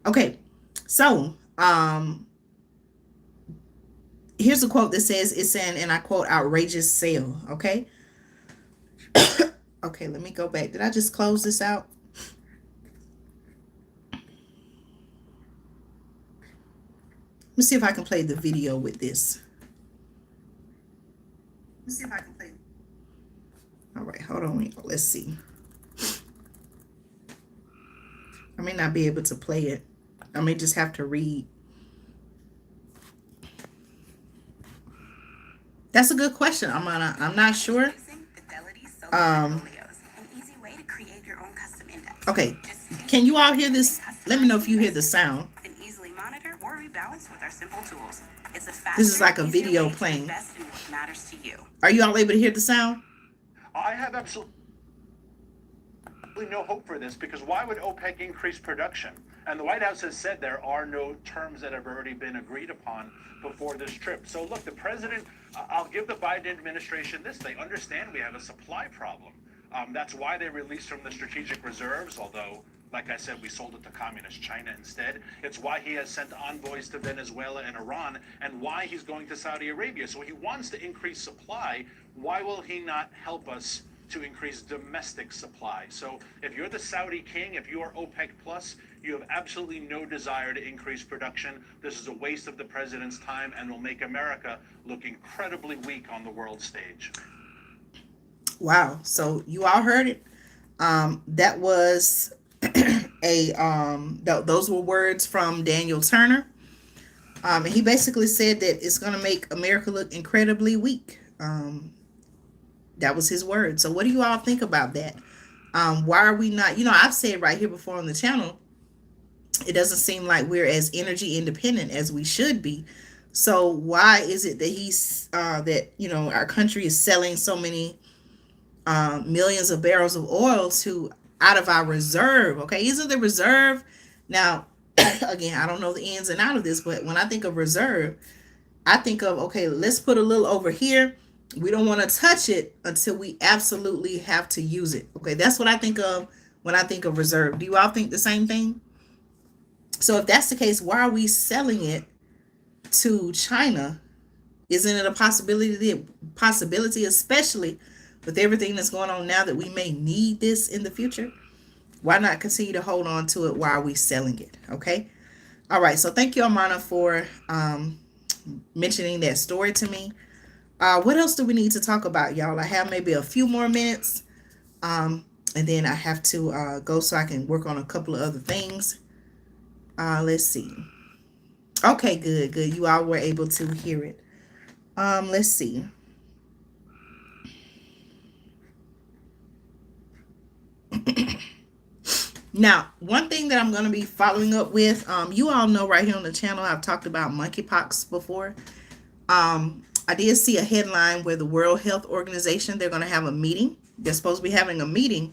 Okay, so here's a quote that says, it's an, and I quote, outrageous sale. Okay. Okay, let me go back. Did I just close this out? Let me see if I can play the video with this. Let's see if I can play. All right, hold on. Let's see. I may not be able to play it. I may just have to read. That's a good question, Amana. I'm not sure. Okay, can you all hear this? Let me know if you hear the sound. This is like a video playing. Are you all able to hear the sound? I have absolutely no hope for this, because why would OPEC increase production? And the White House has said there are no terms that have already been agreed upon before this trip. So look, the president, I'll give the Biden administration this. They understand we have a supply problem. That's why they released from the strategic reserves, although, like I said, we sold it to communist China instead. It's why he has sent envoys to Venezuela and Iran, and why he's going to Saudi Arabia. So he wants to increase supply. Why will he not help us to increase domestic supply? So if you're the Saudi king, if you are OPEC plus, you have absolutely no desire to increase production. This is a waste of the president's time and will make America look incredibly weak on the world stage. Wow. So you all heard it. That was those were words from Daniel Turner. And he basically said that it's going to make America look incredibly weak. That was his word. So what do you all think about that? Why are we not, I've said right here before on the channel, it doesn't seem like we're as energy independent as we should be. So why is it that our country is selling so many millions of barrels of oil to out of our reserve? Okay, isn't the reserve now? Again, I don't know the ins and out of this, but when I think of reserve, I think of, okay, let's put a little over here. We don't want to touch it until we absolutely have to use it. Okay, that's what I think of when I think of reserve. Do you all think the same thing? So if that's the case, why are we selling it to China? Isn't it a possibility, especially with everything that's going on now, that we may need this in the future? Why not continue to hold on to it? Why are we selling it? Okay. All right. So thank you, Amana, for mentioning that story to me. What else do we need to talk about, y'all? I have maybe a few more minutes. And then I have to go so I can work on a couple of other things. Let's see. Okay, good. You all were able to hear it. Let's see. Now, one thing that I'm going to be following up with, you all know right here on the channel, I've talked about monkeypox before. I did see a headline where the World Health Organization, they're going to have a meeting. They're supposed to be having a meeting,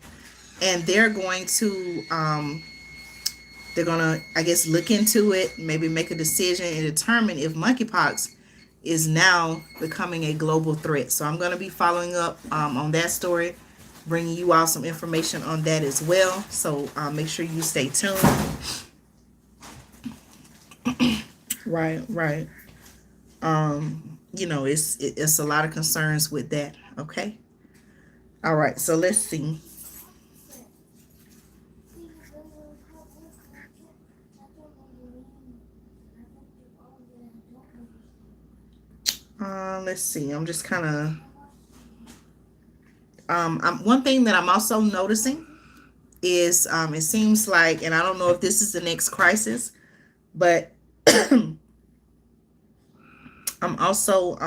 and they're going to, I guess, look into it, maybe make a decision and determine if monkeypox is now becoming a global threat. So I'm going to be following up on that story, bringing you all some information on that as well. So make sure you stay tuned. Right. It's a lot of concerns with that. Okay. All right. So let's see. Let's see. I'm just kind of one thing that I'm also noticing is it seems like, and I don't know if this is the next crisis, but I'm also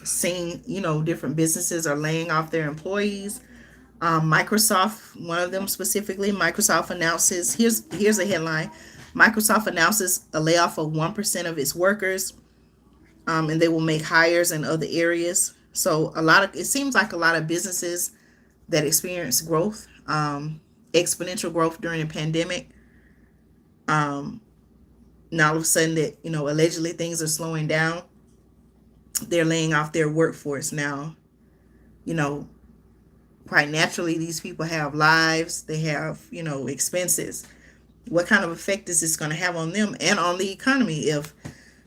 seeing, different businesses are laying off their employees. Microsoft, one of them specifically, Microsoft announces, here's a headline. Microsoft announces a layoff of 1% of its workers, and they will make hires in other areas. So it seems like a lot of businesses that experience growth exponential growth during the pandemic. Now all of a sudden that, allegedly things are slowing down. They're laying off their workforce now. Quite naturally, these people have lives. They have, expenses. What kind of effect is this going to have on them and on the economy if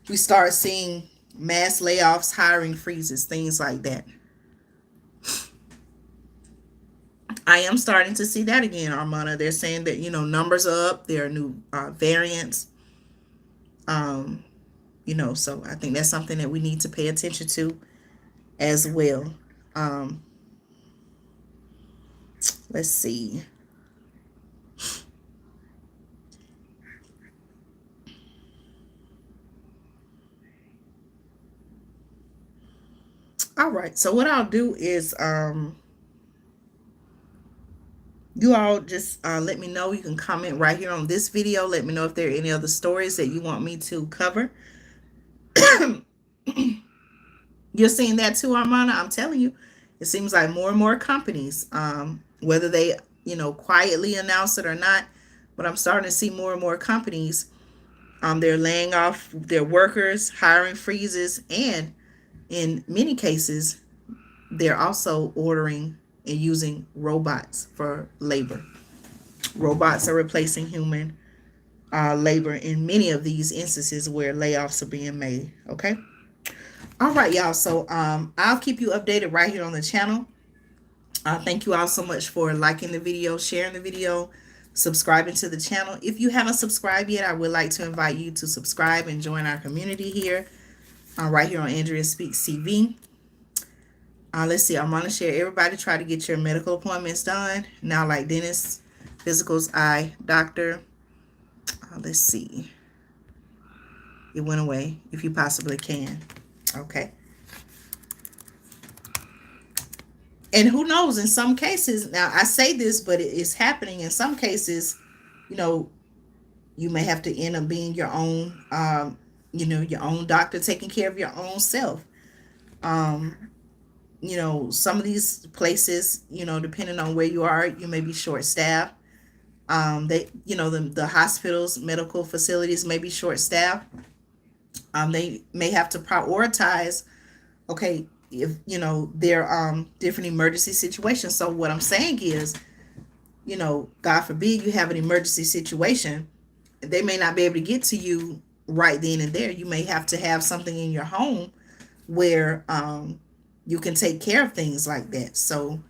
we start seeing mass layoffs, hiring freezes, things like that? I am starting to see that again, Armana. They're saying that, numbers are up. There are new variants. So I think that's something that we need to pay attention to as well. Let's see. All right. So what I'll do is, you all just let me know. You can comment right here on this video. Let me know if there are any other stories that you want me to cover. You're seeing that too, Armana. I'm telling you, it seems like more and more companies, whether they, quietly announce it or not, but I'm starting to see more and more companies, they're laying off their workers, hiring freezes, and in many cases, they're also ordering and using robots for labor. Robots are replacing human labor in many of these instances where layoffs are being made. Okay. All right, y'all. So I'll keep you updated right here on the channel. Thank you all so much for liking the video, sharing the video, subscribing to the channel. If you haven't subscribed yet, I would like to invite you to subscribe and join our community here, right here on Andrea Speaks TV. Let's see. I'm going to share. Everybody try to get your medical appointments done now, like dentist, physicals, eye doctor. Let's see. It went away. If you possibly can. Okay. And who knows, in some cases, now I say this, but it is happening in some cases, you may have to end up being your own, your own doctor, taking care of your own self. Some of these places, depending on where you are, you may be short-staffed. The hospitals, medical facilities may be short-staffed. They may have to prioritize, okay, if, there are different emergency situations. So what I'm saying is, God forbid you have an emergency situation, they may not be able to get to you right then and there. You may have to have something in your home where you can take care of things like that. So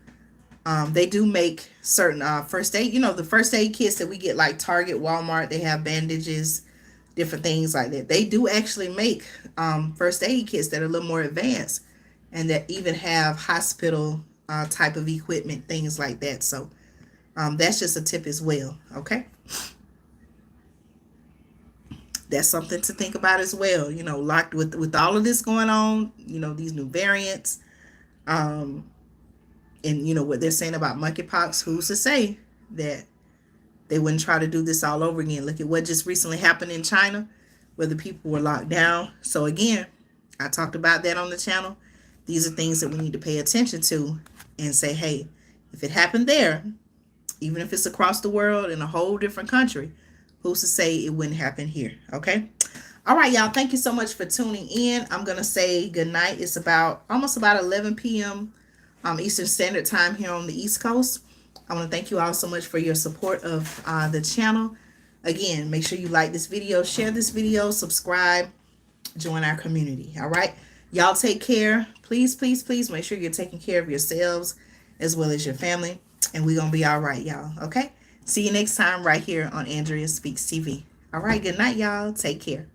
they do make certain first aid, the first aid kits that we get, like Target, Walmart, they have bandages, different things like that. They do actually make first aid kits that are a little more advanced and that even have hospital type of equipment, things like that. So that's just a tip as well. Okay. That's something to think about as well. Locked with all of this going on, these new variants, and what they're saying about monkeypox, who's to say that they wouldn't try to do this all over again? Look at what just recently happened in China, where the people were locked down. So again, I talked about that on the channel. These are things that we need to pay attention to and say, hey, if it happened there, even if it's across the world in a whole different country, who's to say it wouldn't happen here? Okay. All right, y'all. Thank you so much for tuning in. I'm going to say good night. It's almost about 11 p.m. Eastern Standard Time here on the East Coast. I want to thank you all so much for your support of the channel. Again, make sure you like this video, share this video, subscribe, join our community. All right. Y'all take care. Please, please, please make sure you're taking care of yourselves as well as your family. And we're going to be all right, y'all. Okay. See you next time right here on Andrea Speaks TV. All right. Good night, y'all. Take care.